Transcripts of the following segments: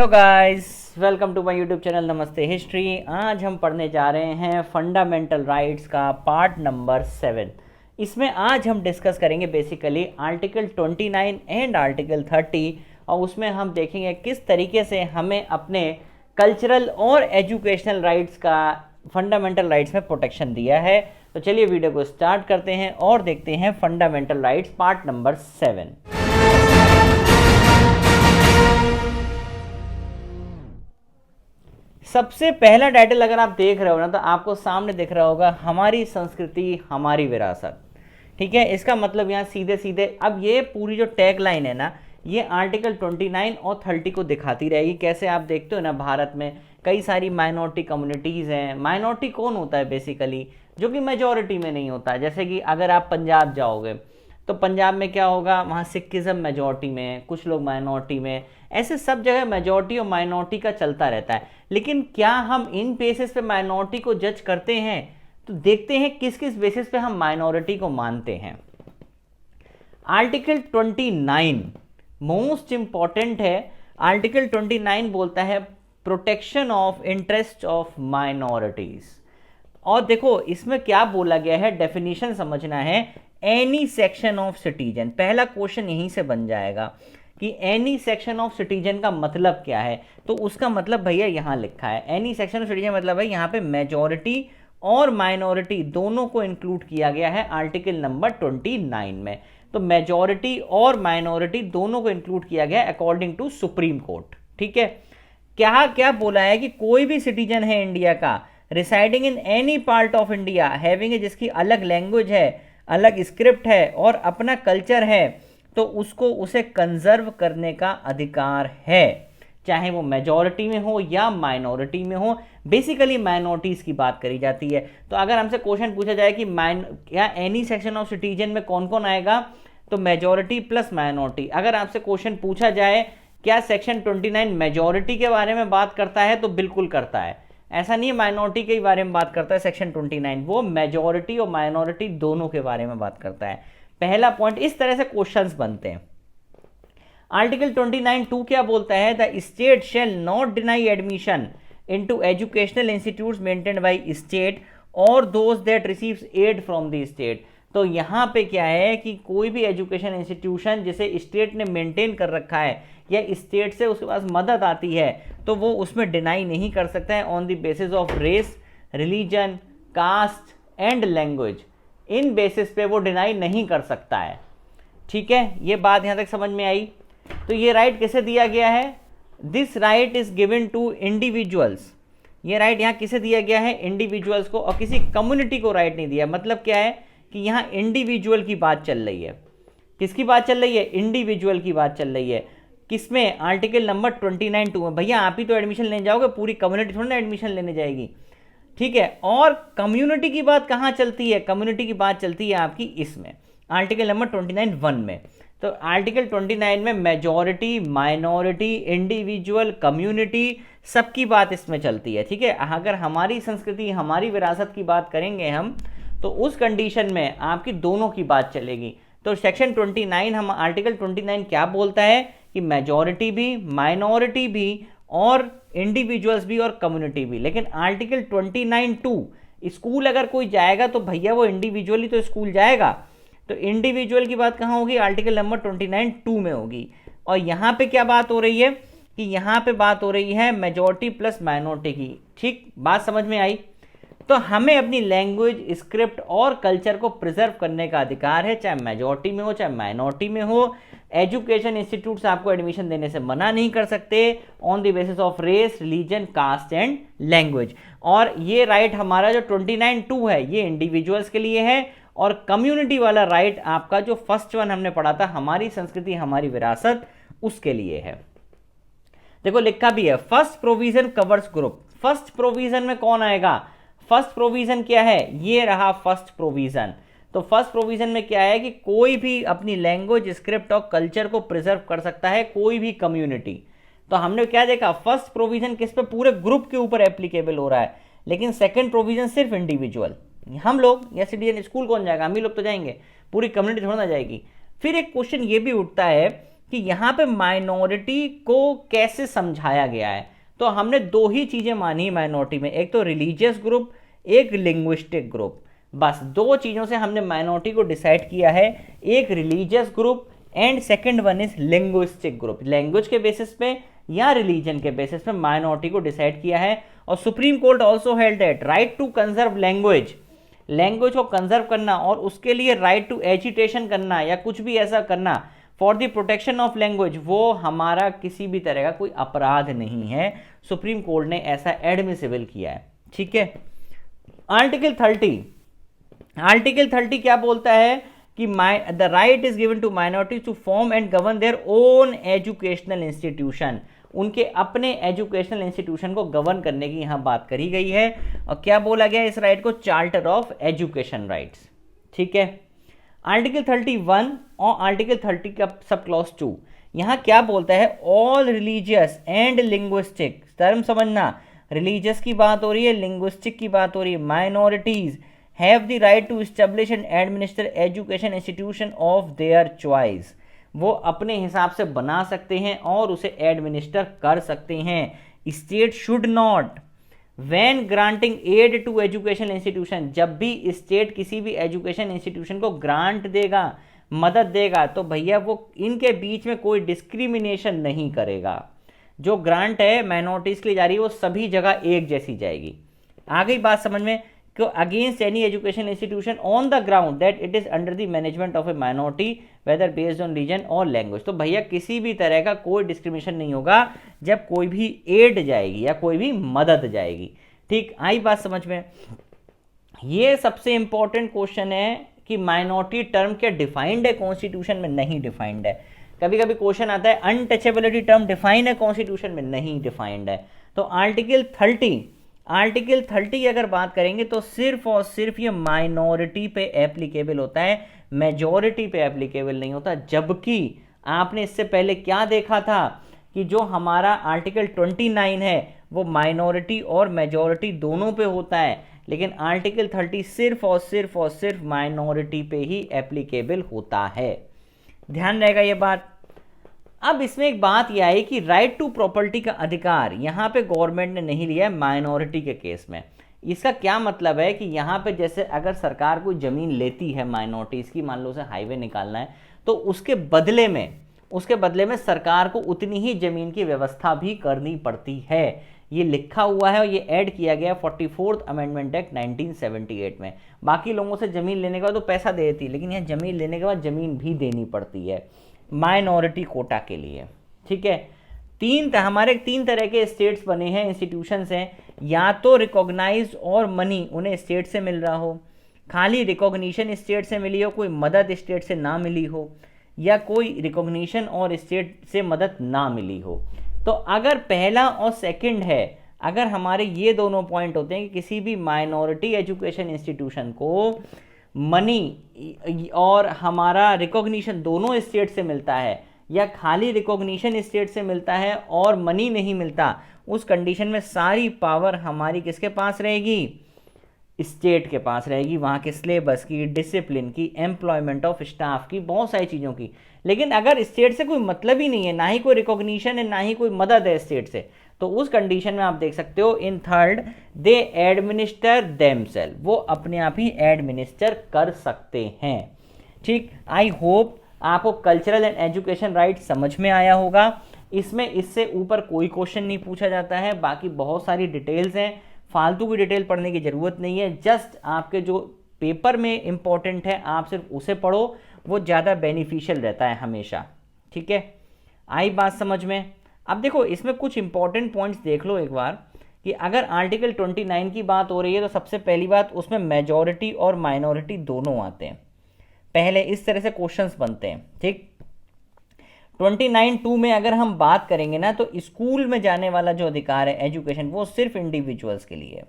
Hello guys, welcome to my YouTube channel Namaste history. आज हम पढ़ने जा रहे हैं फंडामेंटल राइट्स का पार्ट नंबर 7। इसमें आज हम डिस्कस करेंगे बेसिकली आर्टिकल 29 एंड आर्टिकल 30 और उसमें हम देखेंगे किस तरीके से हमें अपने कल्चरल और एजुकेशनल राइट्स का फंडामेंटल राइट्स में प्रोटेक्शन दिया है। तो चलिए वीडियो को स्टार्ट करते हैं और देखते हैं फंडामेंटल राइट्स पार्ट नंबर 7। सबसे पहला टाइटल अगर आप देख रहे हो ना तो आपको सामने दिख रहा होगा हमारी संस्कृति हमारी विरासत। ठीक है, इसका मतलब यहाँ सीधे सीधे अब ये पूरी जो टैग लाइन है ना, ये आर्टिकल 29 और 30 को दिखाती रहेगी। कैसे आप देखते हो ना, भारत में कई सारी माइनॉरिटी कम्युनिटीज़ हैं। माइनॉरिटी कौन होता है? बेसिकली जो कि मेजॉरिटी में नहीं होता। जैसे कि अगर आप पंजाब जाओगे तो पंजाब में क्या होगा, वहाँ सिखिज़म मेजॉरिटी में, कुछ लोग माइनॉरिटी में, ऐसे सब जगह मेजॉरिटी और माइनॉरिटी का चलता रहता है। लेकिन क्या हम इन बेसिस पे माइनॉरिटी को जज करते हैं? तो देखते हैं किस किस बेसिस पे हम माइनॉरिटी को मानते हैं। आर्टिकल 29 मोस्ट इंपॉर्टेंट है। आर्टिकल 29 बोलता है protection of interest of minorities. और देखो इसमें क्या बोला गया है, डेफिनेशन समझना है। एनी सेक्शन ऑफ सिटीजन, पहला क्वेश्चन यहीं से बन जाएगा कि एनी सेक्शन ऑफ सिटीजन का मतलब क्या है। तो उसका मतलब भैया यहाँ लिखा है, एनी सेक्शन ऑफ सिटीजन मतलब है यहाँ पे मेजॉरिटी और माइनॉरिटी दोनों को इंक्लूड किया गया है आर्टिकल नंबर 29 में। तो मेजॉरिटी और माइनॉरिटी दोनों को इंक्लूड किया गया अकॉर्डिंग टू सुप्रीम कोर्ट। ठीक है, क्या क्या बोला है कि कोई भी सिटीजन है इंडिया का, residing in any part of India, having, जिसकी अलग लैंग्वेज है, अलग स्क्रिप्ट है और अपना कल्चर है, तो उसको उसे कंजर्व करने का अधिकार है, चाहे वो मेजॉरिटी में हो या माइनॉरिटी में हो। बेसिकली माइनॉरिटीज की बात करी जाती है। तो अगर हमसे क्वेश्चन पूछा जाए कि क्या एनी सेक्शन ऑफ सिटीजन में कौन कौन आएगा, तो मेजॉरिटी प्लस माइनॉरिटी। अगर आपसे क्वेश्चन पूछा जाए क्या सेक्शन 29 मेजॉरिटी के बारे में बात करता है, तो बिल्कुल करता है। ऐसा नहीं है माइनॉरिटी के बारे में बात करता है सेक्शन 29, वो मेजॉरिटी और माइनॉरिटी दोनों के बारे में बात करता है। पहला पॉइंट, इस तरह से क्वेश्चंस बनते हैं। आर्टिकल 29(2) क्या बोलता है? The state shall not deny admission into educational institutes maintained by state और those that receives aid from the state. तो यहाँ पे क्या है कि कोई भी एजुकेशन इंस्टीट्यूशन जिसे स्टेट ने मेंटेन कर रखा है या स्टेट से उसके पास मदद आती है, तो वो उसमें डिनाई नहीं कर सकता है on the basis of race, religion, caste and language. इन बेसिस पे वो डिनाई नहीं कर सकता है। ठीक है, ये बात यहाँ तक समझ में आई। तो ये राइट किसे दिया गया है? This right is given to individuals. ये राइट यहाँ किसे दिया गया है? इंडिविजुअल्स को, और किसी कम्युनिटी को राइट नहीं दिया। मतलब क्या है कि यहाँ इंडिविजुअल की बात चल रही है। किसकी बात चल रही है? इंडिविजुअल की बात चल रही है। किसमें? आर्टिकल नंबर 29(2) में। भैया आप ही तो एडमिशन लेने जाओगे, पूरी कम्युनिटी थोड़ी ना एडमिशन लेने जाएगी। ठीक है, और कम्युनिटी की बात कहाँ चलती है? कम्युनिटी की बात चलती है आपकी इसमें, आर्टिकल नंबर 29(1) में। तो आर्टिकल 29 में मेजॉरिटी, माइनॉरिटी, इंडिविजुअल, कम्युनिटी, सबकी बात इसमें चलती है। ठीक है, अगर हमारी संस्कृति हमारी विरासत की बात करेंगे हम, तो उस कंडीशन में आपकी दोनों की बात चलेगी। तो सेक्शन 29, हम आर्टिकल 29 क्या बोलता है कि मेजॉरिटी भी, माइनॉरिटी भी और इंडिविजुअल्स भी और कम्युनिटी भी। लेकिन आर्टिकल 29(2) स्कूल अगर कोई जाएगा तो भैया वो इंडिविजुअली तो स्कूल जाएगा। तो इंडिविजुअल की बात कहाँ होगी? आर्टिकल नंबर 29(2) में होगी। और यहाँ पे क्या बात हो रही है कि यहाँ पे बात हो रही है मेजॉरिटी प्लस माइनॉरिटी की। ठीक, बात समझ में आई? तो हमें अपनी लैंग्वेज, स्क्रिप्ट और कल्चर को प्रिजर्व करने का अधिकार है, चाहे मेजॉरिटी में हो चाहे माइनॉरिटी में हो। एजुकेशन इंस्टीट्यूट्स आपको एडमिशन देने से मना नहीं कर सकते on the basis of race, religion, caste and language. और ये राइट हमारा जो 29(2) है ये इंडिविजुअल्स के लिए है, और कम्युनिटी वाला राइट आपका जो फर्स्ट वन हमने पढ़ा था, हमारी संस्कृति हमारी विरासत, उसके लिए है। देखो लिखा भी है, first provision covers group. First provision में कौन आएगा? फर्स्ट प्रोविजन क्या है? ये रहा फर्स्ट प्रोविजन। तो फर्स्ट प्रोविजन में क्या है कि कोई भी अपनी लैंग्वेज, स्क्रिप्ट और कल्चर को प्रिजर्व कर सकता है, कोई भी कम्युनिटी। तो हमने क्या देखा, फर्स्ट प्रोविजन किस पे? पूरे ग्रुप के ऊपर एप्लीकेबल हो रहा है। लेकिन सेकंड प्रोविजन सिर्फ इंडिविजुअल, हम लोग या सिटीजन। स्कूल कौन जाएगा? हम ही लोग तो जाएंगे, पूरी कम्युनिटी थोड़ा ना जाएगी। फिर एक क्वेश्चन ये भी उठता है कि यहाँ पे माइनॉरिटी को कैसे समझाया गया है। तो हमने दो ही चीज़ें मानी माइनॉरिटी में, एक तो रिलीजियस ग्रुप, एक लिंग्विस्टिक ग्रुप। बस दो चीज़ों से हमने माइनॉरिटी को डिसाइड किया है, एक religious group and second one is linguistic group. Language के बेसिस पे या रिलीजन के बेसिस पे माइनॉरिटी को डिसाइड किया है। और supreme court also held that right to conserve language, language को कंजर्व करना और उसके लिए राइट टू एजिटेशन करना या कुछ भी ऐसा करना for the protection of language, वो हमारा किसी भी तरह का कोई अपराध नहीं है। सुप्रीम कोर्ट ने ऐसा एडमिसिबल किया है। ठीक है। आर्टिकल 30 क्या बोलता है कि the right is given to minorities to form and govern their own educational institution, उनके अपने एजुकेशनल इंस्टीट्यूशन को गवर्न करने की यहां बात करी गई है। और क्या बोला गया इस राइट को, चार्टर ऑफ एजुकेशन राइट्स। ठीक है। आर्टिकल 31 और आर्टिकल 30 का सब क्लॉज 2 यहां क्या बोलता है, all religious and linguistic, term समझना, रिलीजियस की बात हो रही है, लिंग्विस्टिक की बात हो रही है, minorities have the right to establish and administer education institution of their choice, वो अपने हिसाब से बना सकते हैं और उसे एडमिनिस्टर कर सकते हैं। State should not when granting aid to education institution, जब भी स्टेट किसी भी एजुकेशन इंस्टीट्यूशन को ग्रांट देगा, मदद देगा, तो भैया वो इनके बीच में कोई डिस्क्रिमिनेशन नहीं करेगा। जो ग्रांट है माइनॉरिटीज के लिए जा रही है वो सभी जगह एक जैसी जाएगी। आ गई बात समझ में, कि against any education institution on the ground that it is under the management of a minority whether based on region और लैंग्वेज। तो भैया किसी भी तरह का कोई डिस्क्रिमिनेशन नहीं होगा जब कोई भी एड जाएगी या कोई भी मदद जाएगी। ठीक, आई बात समझ में। ये सबसे इंपॉर्टेंट क्वेश्चन है कि माइनॉरिटी टर्म क्या डिफाइंड है कॉन्स्टिट्यूशन में, नहीं डिफाइंड है। कभी कभी क्वेश्चन आता है अनटचेबिलिटी टर्म डिफाइन है कॉन्स्टिट्यूशन में, नहीं डिफाइंड है। तो आर्टिकल 30 की अगर बात करेंगे तो सिर्फ और सिर्फ ये माइनॉरिटी पे एप्लीकेबल होता है, मेजॉरिटी पे एप्लीकेबल नहीं होता। जबकि आपने इससे पहले क्या देखा था कि जो हमारा आर्टिकल 29 है वो माइनॉरिटी और मेजॉरिटी दोनों पे होता है, लेकिन आर्टिकल 30 सिर्फ और सिर्फ माइनॉरिटी पे ही एप्लीकेबल होता है। ध्यान रहेगा ये बात। अब इसमें एक बात यह आई कि राइट टू प्रॉपर्टी का अधिकार यहाँ पे गवर्नमेंट ने नहीं लिया है माइनॉरिटी के केस में। इसका क्या मतलब है कि यहाँ पे जैसे अगर सरकार कोई ज़मीन लेती है माइनॉरिटीज़ की, मान लो उसे हाईवे निकालना है, तो उसके बदले में सरकार को उतनी ही ज़मीन की व्यवस्था भी करनी पड़ती है। ये लिखा हुआ है और ये ऐड किया गया 44th अमेंडमेंट एक्ट 1978 में। बाकी लोगों से ज़मीन लेने के बाद तो पैसा दे देती है, लेकिन यहाँ ज़मीन लेने के बाद ज़मीन भी देनी पड़ती है माइनॉरिटी कोटा के लिए। ठीक है। हमारे तीन तरह के स्टेट्स बने हैं, इंस्टीट्यूशंस हैं, या तो रिकॉग्नाइज्ड और मनी उन्हें स्टेट से मिल रहा हो, खाली रिकॉग्निशन स्टेट से मिली हो, कोई मदद स्टेट से ना मिली हो, या कोई रिकॉग्निशन और स्टेट से मदद ना मिली हो। तो अगर पहला और सेकंड है, अगर हमारे ये दोनों पॉइंट होते हैं कि किसी भी माइनॉरिटी एजुकेशन इंस्टीट्यूशन को मनी और हमारा रिकॉग्निशन दोनों स्टेट से मिलता है, या खाली रिकॉग्निशन स्टेट से मिलता है और मनी नहीं मिलता, उस कंडीशन में सारी पावर हमारी किसके पास रहेगी, स्टेट के पास रहेगी। वहाँ के सिलेबस की, डिसिप्लिन की, एम्प्लॉयमेंट ऑफ स्टाफ की, बहुत सारी चीज़ों की। लेकिन अगर स्टेट से कोई मतलब ही नहीं है, ना ही कोई रिकॉग्निशन है, ना ही कोई मदद है स्टेट से, तो उस कंडीशन में आप देख सकते हो in third they administer themselves, वो अपने आप ही एडमिनिस्टर कर सकते हैं। ठीक, आई होप आपको कल्चरल एंड एजुकेशन राइट समझ में आया होगा। इसमें इससे ऊपर कोई क्वेश्चन नहीं पूछा जाता है, बाकी बहुत सारी डिटेल्स हैं, फालतू की डिटेल पढ़ने की ज़रूरत नहीं है। जस्ट आपके जो पेपर में इंपॉर्टेंट है आप सिर्फ उसे पढ़ो, वो ज़्यादा बेनिफिशियल रहता है हमेशा। ठीक है, आई बात समझ में। अब देखो इसमें कुछ इंपॉर्टेंट पॉइंट्स देख लो एक बार, कि अगर आर्टिकल 29 की बात हो रही है तो सबसे पहली बात उसमें मेजॉरिटी और माइनॉरिटी दोनों आते हैं। पहले इस तरह से क्वेश्चंस बनते हैं। ठीक, 29(2) में अगर हम बात करेंगे ना, तो स्कूल में जाने वाला जो अधिकार है एजुकेशन, वो सिर्फ इंडिविजुअल्स के लिए है।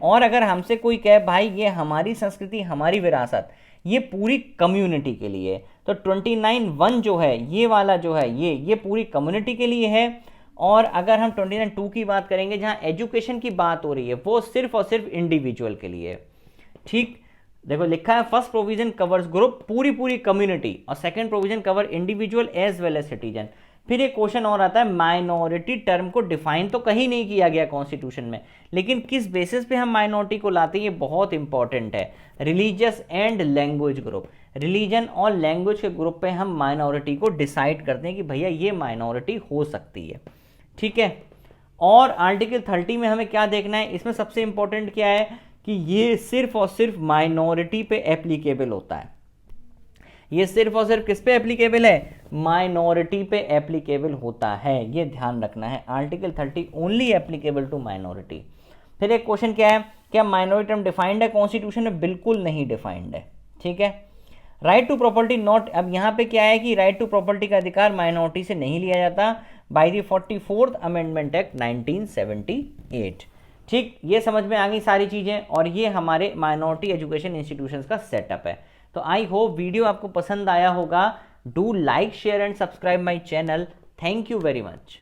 और अगर हमसे कोई कहे भाई ये हमारी संस्कृति, हमारी विरासत, ये पूरी कम्युनिटी के लिए, तो 29(1) जो है, ये वाला जो है, ये पूरी कम्युनिटी के लिए है। और अगर हम 29(2) की बात करेंगे, जहाँ एजुकेशन की बात हो रही है, वो सिर्फ और सिर्फ इंडिविजुअल के लिए। ठीक, देखो लिखा है फर्स्ट प्रोविजन कवर्स ग्रुप पूरी कम्युनिटी, और second provision cover individual as well as citizen. फिर एक क्वेश्चन और आता है, माइनॉरिटी टर्म को डिफाइन तो कहीं नहीं किया गया कॉन्स्टिट्यूशन में, लेकिन किस बेसिस पे हम माइनॉरिटी को लाते हैं ये बहुत इंपॉर्टेंट है। Religious and language group, religion और लैंग्वेज के ग्रुप पे हम माइनॉरिटी को डिसाइड करते हैं कि भैया ये माइनॉरिटी हो सकती है, ठीक है। और आर्टिकल 30 में हमें क्या देखना है, इसमें सबसे इंपॉर्टेंट क्या है कि ये सिर्फ और सिर्फ माइनॉरिटी पे एप्लीकेबल होता है। ये सिर्फ और सिर्फ किस पे एप्लीकेबल है, माइनॉरिटी पे एप्लीकेबल होता है, ये ध्यान रखना है। Article 30 only applicable to minority. फिर एक क्वेश्चन क्या है, क्या माइनॉरिटी टर्म डिफाइंड है कॉन्स्टिट्यूशन में, बिल्कुल नहीं डिफाइंड है, ठीक है। राइट टू प्रॉपर्टी नॉट, अब यहाँ पे क्या है कि राइट टू प्रॉपर्टी का अधिकार माइनॉरिटी से नहीं लिया जाता by the 44th amendment act 1978, ठीक। ये समझ में आ गई सारी चीज़ें, और ये हमारे माइनॉरिटी एजुकेशन इंस्टीट्यूशंस का सेटअप है। तो आई होप वीडियो आपको पसंद आया होगा। Do like share and subscribe my channel. Thank you very much.